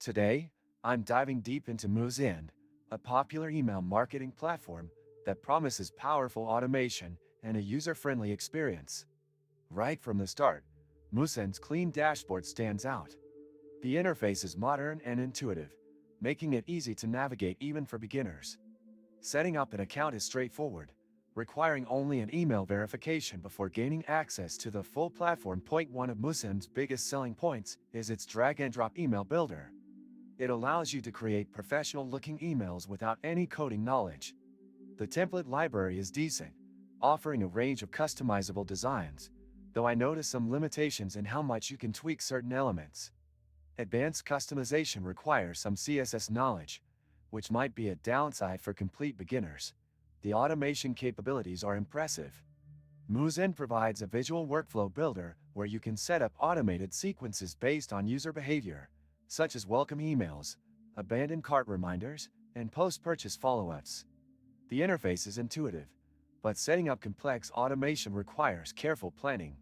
Today, I'm diving deep into Moosend, a popular email marketing platform that promises powerful automation and a user-friendly experience. Right from the start, Moosend's clean dashboard stands out. The interface is modern and intuitive, making it easy to navigate even for beginners. Setting up an account is straightforward, requiring only an email verification before gaining access to the full platform. Point one of Moosend's biggest selling points is its drag-and-drop email builder. It allows you to create professional-looking emails without any coding knowledge. The template library is decent, offering a range of customizable designs, though I notice some limitations in how much you can tweak certain elements. Advanced customization requires some CSS knowledge, which might be a downside for complete beginners. The automation capabilities are impressive. Moosend provides a visual workflow builder where you can set up automated sequences based on user behavior, such as welcome emails, abandoned cart reminders, and post-purchase follow-ups. The interface is intuitive, but setting up complex automation requires careful planning.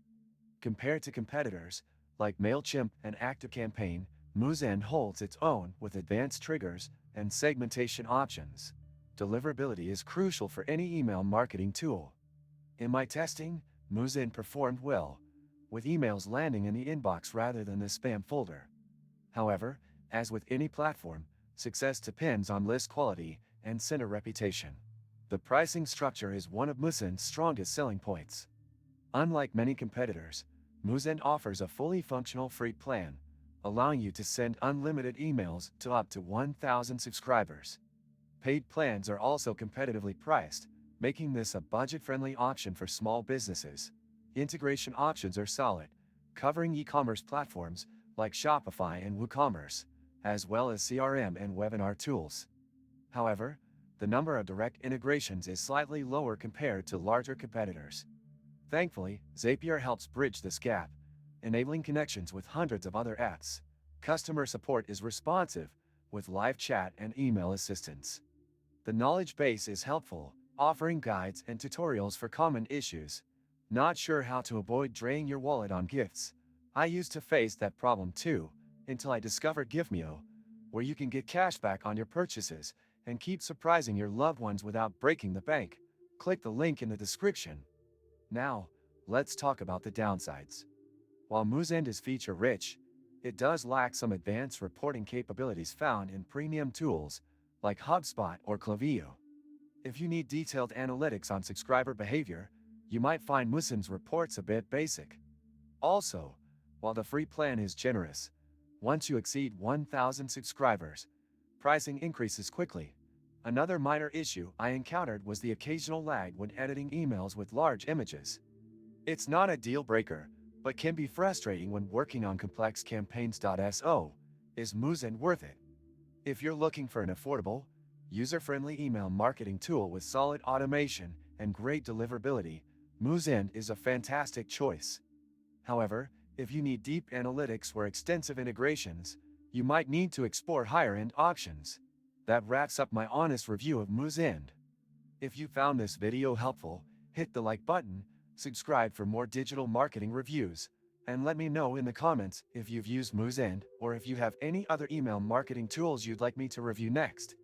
Compared to competitors, like MailChimp and ActiveCampaign, Moosend holds its own with advanced triggers and segmentation options. Deliverability is crucial for any email marketing tool. In my testing, Moosend performed well, with emails landing in the inbox rather than the spam folder. However, as with any platform, success depends on list quality and sender reputation. The pricing structure is one of Moosend's strongest selling points. Unlike many competitors, Moosend offers a fully functional free plan, allowing you to send unlimited emails to up to 1,000 subscribers. Paid plans are also competitively priced, making this a budget-friendly option for small businesses. Integration options are solid, covering e-commerce platforms like Shopify and WooCommerce, as well as CRM and webinar tools. However, the number of direct integrations is slightly lower compared to larger competitors. Thankfully, Zapier helps bridge this gap, enabling connections with hundreds of other apps. Customer support is responsive, with live chat and email assistance. The knowledge base is helpful, offering guides and tutorials for common issues. Not sure how to avoid draining your wallet on gifts? I used to face that problem too, until I discovered Gifmeo, where you can get cash back on your purchases and keep surprising your loved ones without breaking the bank. Click the link in the description. Now, let's talk about the downsides. While Moosend is feature-rich, it does lack some advanced reporting capabilities found in premium tools like HubSpot or Klaviyo. If you need detailed analytics on subscriber behavior, you might find Moosend's reports a bit basic. Also, while the free plan is generous, once you exceed 1,000 subscribers, pricing increases quickly. Another minor issue I encountered was the occasional lag when editing emails with large images. It's not a deal breaker, but can be frustrating when working on complex campaigns. So, is Moosend worth it? If you're looking for an affordable, user-friendly email marketing tool with solid automation and great deliverability, Moosend is a fantastic choice. However, if you need deep analytics or extensive integrations, you might need to explore higher-end options. That wraps up my honest review of Moosend. If you found this video helpful, hit the like button, subscribe for more digital marketing reviews, and let me know in the comments if you've used Moosend or if you have any other email marketing tools you'd like me to review next.